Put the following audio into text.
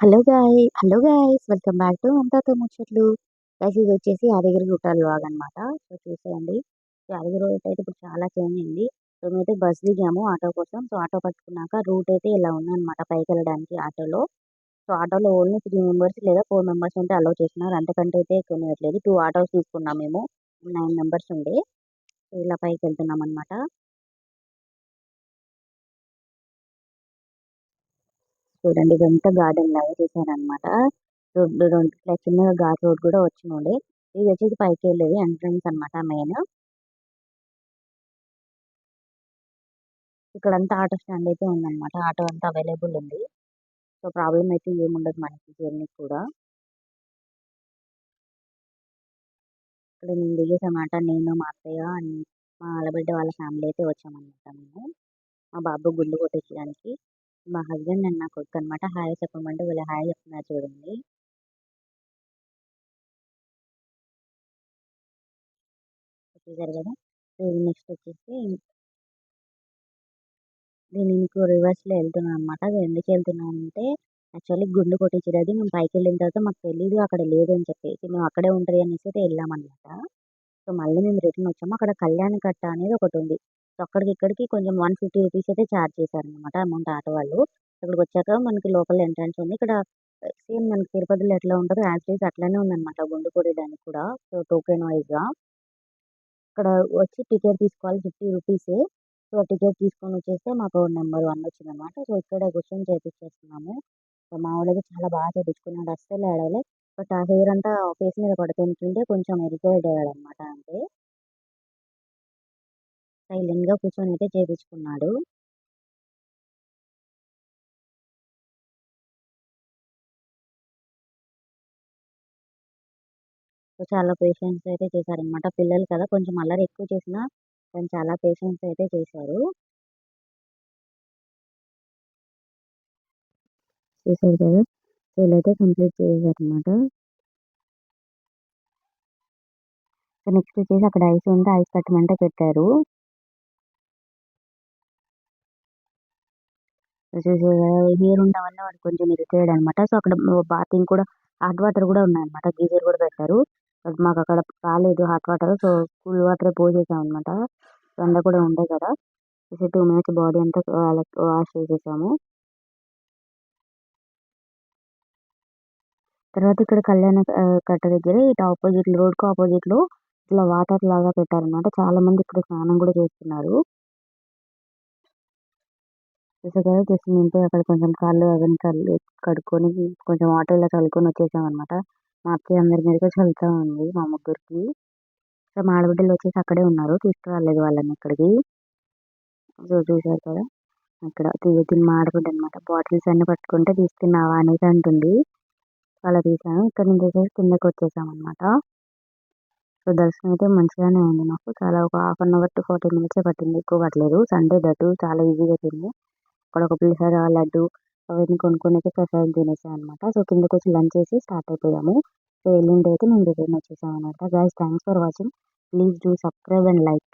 Hello guys welcome back to అంతాతో ముచ్చట్లు. Guys ఇది వచ్చేసి యాదగిరి గుట్ట వ్లాగ్ అనమాట. సో చూసేయండి. యాదగిరి గుట్ట అయితే ఇప్పుడు చాలా చేంజ్ అయింది. సో మేమైతే బస్ దిగాము ఆటో కోసం. సో ఆటో పట్టుకున్నాక రూట్ అయితే ఇలా ఉందన్నమాట పైకి వెళ్ళడానికి ఆటోలో. సో ఆటోలో ఓన్లీ 3 మెంబర్స్ లేదా 4 మెంబర్స్ అంటే అలౌ చేసినారు. అంతకంటే అయితే కొనియట్లేదు. 2 ఆటోస్ తీసుకున్నాం మేము. 9 మెంబర్స్ ఉండే. సో ఇలా పైకి వెళ్తున్నాం అనమాట. చూడండి ఇదంతా గార్డెన్ లాగా చేశారనమాట. రోడ్డు రెండు ఇట్లా చిన్నగా ఘాట్ రోడ్ కూడా వచ్చినుండే. ఇది వచ్చేసి పైకి వెళ్ళేది ఎంట్రన్స్ అనమాట మెయిన్. ఇక్కడంతా ఆటో స్టాండ్ అయితే ఉందన్నమాట. ఆటో అంతా అవైలబుల్ ఉంది. సో ప్రాబ్లం అయితే ఏముండదు మనకి జర్నీ కూడా. ఇక్కడ మేము దిగేసామాట. నేను మా అత్తయ్య అండ్ మా ఆడబిడ్డ వాళ్ళ ఫ్యామిలీ అయితే వచ్చామన్నమాట మేము. మా బాబు గుండు కొట్టించడానికి. మా హస్బెండ్ అండ్ నా కొడుకు అనమాట. హాయ్ చెప్పమంటే వీళ్ళు హాయ్ చెప్తున్నారు చూడండి. చూసారు కదా. నెక్స్ట్ వచ్చేసి నేను ఇంకో రివర్స్‌లో వెళ్తున్నాను అనమాట. అది ఎందుకు వెళ్తున్నానంటే యాక్చువల్లీ గుండు కొట్టించేది మేము పైకెళ్ళిన తర్వాత మాకు తెలీదు అక్కడ లేదని చెప్పేసి. మేము అక్కడే ఉంటది అనేసి అయితే వెళ్ళామనమాట. సో మళ్ళీ మేము రిటర్న్ వచ్చాము. అక్కడ కళ్యాణ కట్ట అనేది ఒకటుంది. సో అక్కడికి ఇక్కడికి కొంచెం 150 రూపీస్ అయితే చార్జ్ చేశారనమాట అమౌంట్ ఆటో వాళ్ళు. ఇక్కడికొచ్చాక మనకి లోపల ఎంట్రన్స్ ఉంది. ఇక్కడ సేమ్ మనకి తిరుపతిలో ఎట్లా ఉంటదో యాజ్ ఇట్ ఈజ్ అట్లనే ఉందనమాట గుండు కొట్టేయడానికి కూడా. సో టోకెన్ వైస్‌గా. ఇక్కడ వచ్చి టికెట్ తీసుకోవాలి 50 రూపీసే. సో టికెట్ తీసుకొని వచ్చేస్తే మాకు నెంబర్ 1 వచ్చిందనమాట. సో ఇక్కడే కూర్చొని చేపించేసుకున్నాము. సో మా వాడైతే చాలా బాగా చేపించుకున్నాడు. అస్సలు ఏడవలే. బట్ ఆ హెయిర్ అంతా ఫేస్ మీద పడుతుంటుంటే కొంచెం ఇరిటేట్ అయ్యాడనమాట అంతే. సైలెంట్‌గా కూర్చొని అయితే చేపించుకున్నాడు. సో చాలా పేషెన్స్ అయితే చేశారనమాట. పిల్లలు కదా కొంచెం అల్లరి ఎక్కువ చేసినా తను చాలా పేషెన్స్ అయితే చేశారు. చూసారు కదా. సో ఇలా అయితే కంప్లీట్ చేశారనమాట. సో నెక్స్ట్ వచ్చేసి అక్కడ ఐస్ ఉంటే ఐస్ కట్టమంటే పెట్టారు. హెయిర్ ఉండడం వల్ల వాడు కొంచెం ఇరిటేట్ అనమాట. సో అక్కడ బాతింగ్ కూడా హాట్ వాటర్ కూడా ఉన్నాయన్నమాట. గీజర్ కూడా పెట్టారు. బట్ మాకు అక్కడ రాలేదు హాట్ వాటర్. సో కూల్ వాటరే పోసేసాం అనమాట. ఎండ కూడా ఉండే కదా. 2 మినిట్స్ బాడీ అంతా వాష్ చేసేసాము. తర్వాత ఇక్కడ కళ్యాణ కట్ట దగ్గర ఇటు ఆపోజిట్ రోడ్‌కి ఆపోజిట్‌లో ఇట్లా వాటర్ లాగా పెట్టారన్నమాట. చాలా మంది ఇక్కడ స్నానం కూడా చేస్తున్నారు. చూసారు కదా. జస్ట్ మేము పోయి అక్కడ కొంచెం కాళ్ళు అవన్నీ కడుక్కొని కొంచెం వాటర్ ఇలా చల్లుకొని వచ్చేసామన్నమాట. మా అత్తయ్య అందరి మీదకి చల్లుతా ఉంది మా ముగ్గురికి. సో మా ఆడబిడ్డలు వచ్చేసి అక్కడే ఉన్నారు. తీసుకురాలేదు వాళ్ళని ఇక్కడికి. సో చూసారు కదా. అక్కడ తిని మా ఆడబిడ్డ అనమాట. బాటిల్స్ అన్ని పట్టుకుంటే తీసుకున్నావా అనేసి అంటుంది. అలా తీసాను. ఇక్కడ నుంచి వచ్చేసి కిందకి వచ్చేసామన్నమాట. సో దర్శనం అయితే మంచిగానే ఉంది మాకు. చాలా ఒక హాఫ్ అన్ అవర్ టు 40 మినిట్సే పట్టింది. ఎక్కువ పట్టలేదు. సండే దట్టు చాలా ఈజీగా తింది. అక్కడ ఒక పులిహోర, లడ్డు అవన్నీ కొనుక్కొని అయితే ప్రసాదం తినేసాం అనమాట. సో కిందకొచ్చి లంచ్ చేసి స్టార్ట్ అయిపోయాము. సో ఎల్లుండి అయితే మేము రిటర్న్ వచ్చేసాం అనమాట. Guys thanks for watching. Please do subscribe and like.